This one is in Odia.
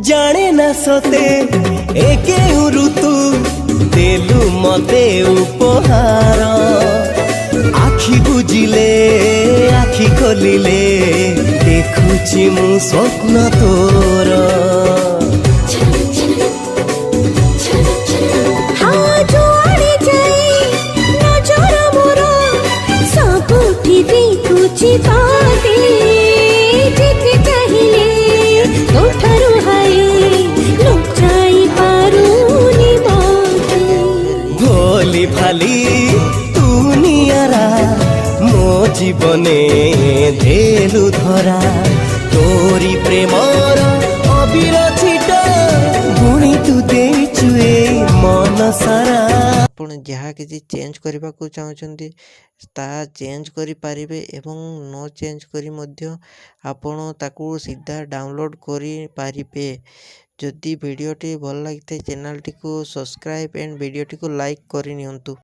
जाने ना सते एके ऋतु देलु मते उपहार आखि बुझिले आखि खोलिले देखुची मु स्वप्न तोर भोली भाली तू नियारा मो जीवने धेलु धरा तोरी प्रेमर अबीर छिटा बुणी तू देचुए मन सारा ଆପଣ ଯାହା କିଛି ଚେଞ୍ଜ କରିବାକୁ ଚାହୁଁଛନ୍ତି ତାହା ଚେଞ୍ଜ କରିପାରିବେ ଏବଂ ନ ଚେଞ୍ଜ କରି ମଧ୍ୟ ଆପଣ ତାକୁ ସିଧା ଡାଉନଲୋଡ଼ କରିପାରିବେ। ଯଦି ଭିଡ଼ିଓଟି ଭଲ ଲାଗିଥାଏ ଚ୍ୟାନେଲଟିକୁ ସବସ୍କ୍ରାଇବ୍ ଆଣ୍ଡ ଭିଡ଼ିଓଟିକୁ ଲାଇକ୍ କରିନିଅନ୍ତୁ।